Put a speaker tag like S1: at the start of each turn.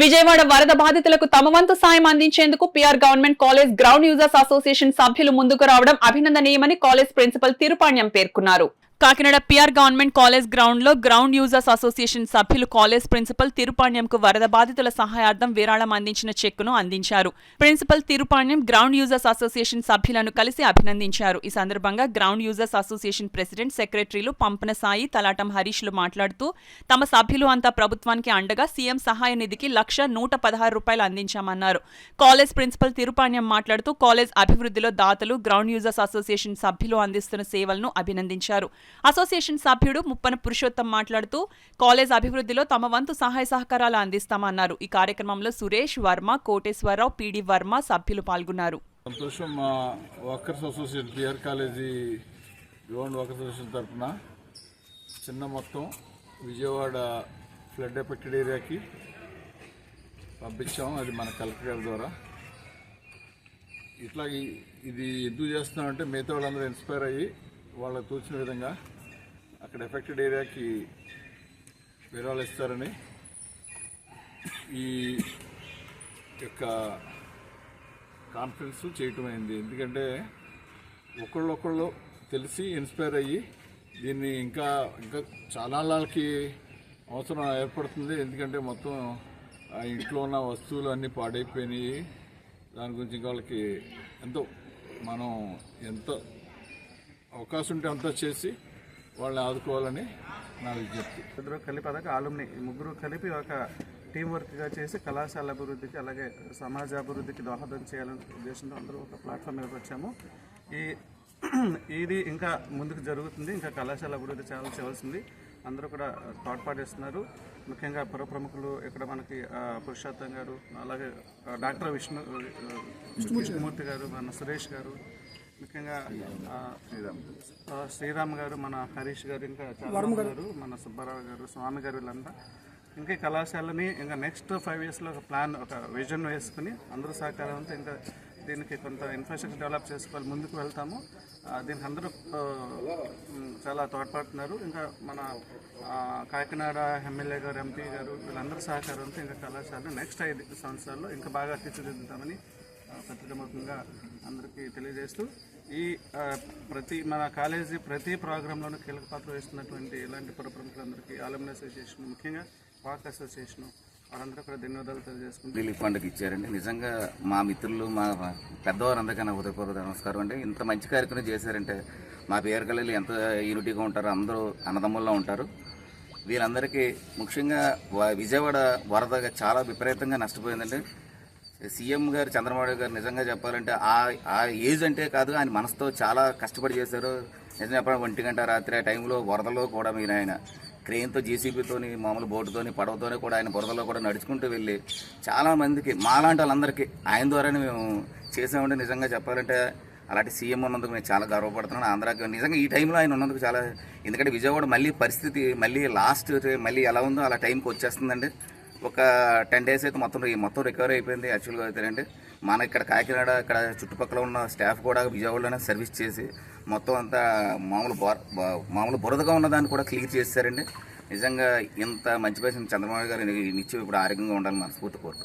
S1: విజయవాడ వరద బాధితులకు తమ వంతు సాయం అందించేందుకు PR government college ground users association సభ్యులు ముందుకు రావడం అభినందనీయమని కాలేజ్ ప్రిన్సిపల్ తిరుపాణ్యం పేర్కొన్నారు. Kakinada PR government college ground లో గ్రౌండ్ యూజర్స్ అసోసియేషన్ సభ్యులు కాలేజ్ ప్రిన్సిపల్ తిరుపాణ్యంకు వరద బాధితుల సహాయార్థం విరాళం అందించిన చెక్కును అందించారు. Principal Tirupanyam ground users association సభ్యులను కలిసి అభినందించారు. ఈ సందర్భంగా గ్రౌండ్ యూజర్స్ అసోసియేషన్ ప్రెసిడెంట్, సెక్రటరీలు పంపన సాయి, తలాటం హరీష్లు మాట్లాడుతూ తమ సభ్యులు అంతా ప్రభుత్వానికి అండగా సీఎం సహాయ నిధికి ₹1,116 అందించామన్నారు. కాలేజ్ ప్రిన్సిపల్ తిరుపాణ్యం మాట్లాడుతూ కాలేజ్ అభివృద్ధిలో దాతలు, గ్రౌండ్ యూజర్స్ అసోసియేషన్ సభ్యులు అందిస్తున్న సేవలను అభినందించారు. అసోసియేషన్ సభ్యుడు ముప్పన పురుషోత్తం మాట్లాడుతూ కాలేజ్ అభివృద్ధిలో తమ వంతు సహాయ సహకారాలు అందిస్తామన్నారు. ఈ కార్యక్రమంలో సురేష్ వర్మ, కోటేశ్వరరావు, పీడి వర్మ సభ్యులు పాల్గొన్నారు.
S2: సంతోషం. మా workers association PR college ground workers association తరఫున చిన్న మొత్తం విజయవాడ ఫ్లడ్ ఎఫెక్టెడ్ ఏరియాకి పంపించాం. అది మన కలెక్టర్ గారి ద్వారా. ఇట్లా ఇది ఎందుకు చేస్తున్నామంటే మిగతా వాళ్ళందరూ ఇన్స్పైర్ అయ్యి వాళ్ళకు తోచిన విధంగా అక్కడ ఎఫెక్టెడ్ ఏరియాకి విరాళాలు ఇస్తారని ఈ యొక్క కాన్ఫరెన్స్ చేయటం అయింది. ఎందుకంటే ఒకళ్ళొకళ్ళు తెలిసి ఇన్స్పైర్ అయ్యి దీన్ని ఇంకా చాలా నాళ్ళకి అవసరం ఏర్పడుతుంది. ఎందుకంటే మొత్తం ఆ ఇంట్లో ఉన్న వస్తువులు అన్నీ పాడైపోయినాయి. దాని గురించి ఇంకా వాళ్ళకి మనం ఎంత అవకాశం ఉంటే అంతా చేసి వాళ్ళని ఆదుకోవాలని నా విజ్ఞప్తి.
S3: ఇద్దరు కలిపి అలాగే ఆలుమ్ని ముగ్గురు కలిపి ఒక టీం వర్క్గా చేసి కళాశాల అభివృద్ధికి అలాగే సమాజ అభివృద్ధికి దోహదం చేయాలనే ఉద్దేశంతో అందరూ ఒక ప్లాట్ఫామ్ మీద వచ్చాము. ఇది ఇంకా ముందుకు జరుగుతుంది. ఇంకా కళాశాల అభివృద్ధి చాలా చేయవలసింది. అందరూ కూడా తోడ్పాటిస్తున్నారు. ముఖ్యంగా ప్రముఖులు ఇక్కడ మనకి పురుషోత్తం గారు, అలాగే డాక్టర్ విష్ణుమూర్తి గారు, మన సురేష్ గారు, ముఖ్యంగా శ్రీరామ్ గారు, మన హరీష్ గారు, ఇంకా చాలా గారు, మన సుబ్బారావు గారు, స్వామి గారు, వీళ్ళంతా ఇంకా కళాశాలని ఇంకా నెక్స్ట్ 5 yearsలో ఒక ప్లాన్, ఒక విజన్ వేసుకుని అందరూ సహకారంతో ఇంకా దీనికి కొంత ఇన్ఫ్రాస్ట్రక్చర్ డెవలప్ చేసుకోవాలి, ముందుకు వెళ్తాము. దీనికి అందరూ చాలా తోడ్పడుతున్నారు. ఇంకా మన కాకినాడ ఎమ్మెల్యే గారు, ఎంపీ గారు, వీళ్ళందరూ సహకారంతో ఇంకా కళాశాలను నెక్స్ట్ 5 సంవత్సరాల్లో ఇంకా బాగా తీర్చిదిద్దుతామని పత్రికాముఖంగా అందరికీ తెలియజేస్తూ మన కాలేజీ ప్రతి ప్రోగ్రాంలోనూ కీలక పాత్ర వహిస్తున్నటువంటి ఇలాంటి ప్రముఖులందరికీ ఆలుమ్ని అసోసియేషన్, ముఖ్యంగా వాక్ అసోసియేషన్ వారందరూ కూడా ధన్యవాదాలు తెలియజేసుకుంటారు.
S4: రిలీఫ్ ఫండ్కి ఇచ్చారండి. నిజంగా మా మిత్రులు, మా పెద్దవారందరికీ నా హృదయపూర్వక నమస్కారం అండి. ఇంత మంచి కార్యక్రమం చేశారంటే మా పిఆర్ కాలేజీలో ఎంత యూనిటీగా ఉంటారో, అందరూ అన్నదమ్ముల్లో ఉంటారు. వీళ్ళందరికీ ముఖ్యంగా విజయవాడ వరదగా చాలా విపరీతంగా నష్టపోయిందండి. సీఎం గారు చంద్రబాబు గారు నిజంగా చెప్పాలంటే ఆ ఏజ్ అంటే కాదు, ఆయన మనసుతో చాలా కష్టపడి చేశారు. నిజం చెప్పడం 1 గంట రాత్రి ఆ టైంలో వరదలో కూడా మీరు ఆయన క్రెయిన్తో, జేసీబీతోని, మామూలు బోటుతోని, పడవతోని కూడా ఆయన బురదలో కూడా నడుచుకుంటూ వెళ్ళి చాలామందికి, మాలాంటి వాళ్ళందరికీ ఆయన ద్వారానే మేము చేసామంటే నిజంగా చెప్పాలంటే అలాంటి సీఎం ఉన్నందుకు నేను చాలా గర్వపడుతున్నాను. ఆంధ్రాకి నిజంగా ఈ టైంలో ఆయన ఉన్నందుకు చాలా, ఎందుకంటే విజయవాడ మళ్ళీ పరిస్థితి మళ్ళీ ఎలా ఉందో అలా టైంకి వచ్చేస్తుందండి. ఒక 10 days అయితే మొత్తం రికవరీ అయిపోయింది. యాక్చువల్గా అయితేనండి మన ఇక్కడ కాకినాడ, ఇక్కడ చుట్టుపక్కల ఉన్న స్టాఫ్ కూడా విజయవాడలోనే సర్వీస్ చేసి మొత్తం అంతా మామూలు బురదగా ఉన్నదాన్ని కూడా క్లియర్ చేశారండి. నిజంగా ఇంత మంచి పని చంద్రబాబు గారు నిత్యం ఇప్పుడు ఆరోగ్యంగా ఉండాలని మనస్ఫూర్తి కోరుకుంటున్నాను.